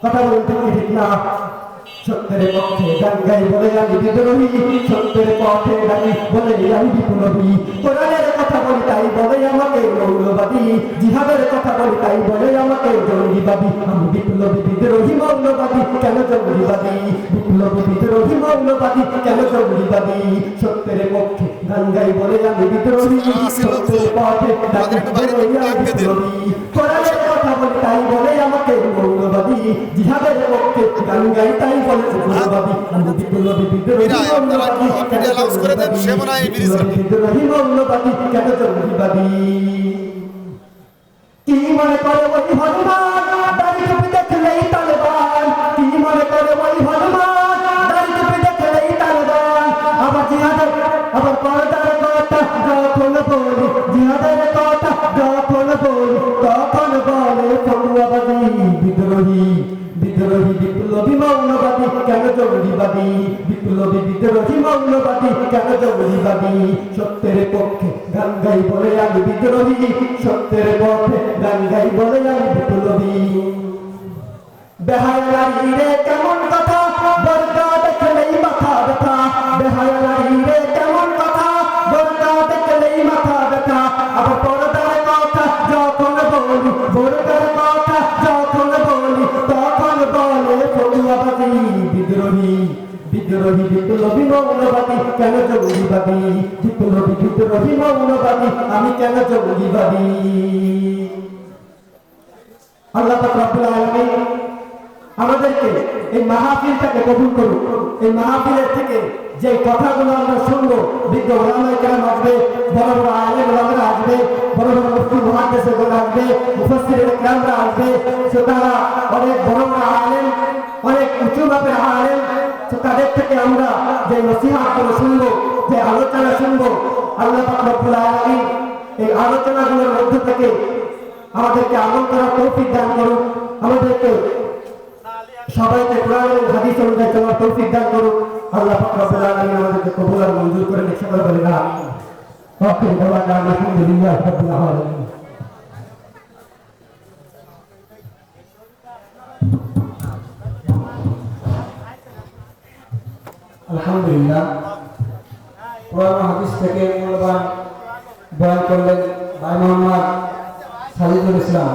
কথা বলতে ঠিক না সত্যের পক্ষে গান গাই বলে আমি বিদ্রোহী সত্যের পথে গাই বলে আমি বিপ্লবী কোরআনের কথা বলি তাই বলে আমাকে মৌলবাদী জিহাদের কথা বলি তাই বলে আমাকে জঙ্গিবাদী আমি বিপ্লবী বিদ্রোহী মৌলবাদী কেন জঙ্গিবাদী বিপ্লবী বিদ্রোহী মৌলবাদী কেন জঙ্গিবাদী সত্যের পক্ষে গান গাই বলে আমি বিদ্রোহী সত্যের পথে গাই বলে আমি বিপ্লবী কোরআনের কথা বলি তাই বলে আমাকে মৌলবাদী জিহাদের পক্ষে গান গাই তাই বলে মৌলবাদী আমি বিপ্লবী বিদ্রোহী মৌলবাদী কেন বিদ্রোহী মৌলবাদী কেন জঙ্গিবাদী কি মনে করে ওই হনুমান দাড়ি টুপি দেখলেই তালেবান কি মনে করে ওই হনুমান দাড়ি টুপি দেখলেই তালেবান আবার জিহাদের আবার পর্দার কথা যখন বলি জিহাদের কথা যখন বলি তখন বলে ফতুয়াবাদী বিদ্রোহী বিদ্রোহী বিপ্লবী মৌলবাদী কেন জঙ্গিবাদী বিপ্লবী বিদ্রোহী মৌলবাদী কেন জঙ্গিবাদী সত্যের পক্ষে গান গাই বলে আমি বিদ্রোহী সত্যের পক্ষে গান গাই বলে আমি বিপ্লবী বেহায়া নারী রে কেমন কথা বর্গা দেখলেই মাথা ব্যথা বেহায়া নারী রে কেমন কথা বর্গা দেখলেই মাথা ব্যথা আবার পর্দার কথা যখন বলি বর্গার কথা যখন বলি তখন বলে ফতুয়াবাদী বিদ্রোহী বিদ্রোহী বিপ্লবী মৌলবাদী কেন জঙ্গিবাদী বিপ্লবী বিদ্রোহী মৌলবাদী আমি কেন জঙ্গিবাদী আল্লাহ পাক রব্বুল আলামিন আমাদেরকে এই মাহফিলটাকে কবুল করুন এই মাহফিলের থেকে যে কথাগুলো আমরা শুনবো বিজ্ঞ ওলামায়ে কেরাম আসবে বড় বড় আলেম ওলামারা আসবে বড় বড় মুফতি মুহাদ্দিসগণ আসবে মুফাসসিরিন কেরামরা আসবে তারা অনেক বড় বড় আলেম অনেক উঁচু মাপের আলেম তাদের থেকে আমরা যে নসিহতগুলো শুনবো যে আলোচনা শুনবো আল্লাহ পাক রব্বুল আলামিন এই আলোচনাগুলোর মধ্য থেকে আমাদেরকে আমল করার তৌফিক দান করুন আমাদেরকে সবাইকে কোরআন এবং হাদিস অনুযায়ী চলার তৌফিক দান করুন আল্লাহ পাক রব্বুল আলামিন আমাদেরকে কবুল আর মঞ্জুর করে নিন সকলে বলেন আমিন ওকে দাওয়ানা আলহামদুলিল্লাহ রাব্বিল আলামিন আলহামদুলিল্লাহ কোরআন হাদিস থেকে মূল্যবান বয়ান করলেন ভাই মোহাম্মদ সাজিদুল ইসলাম।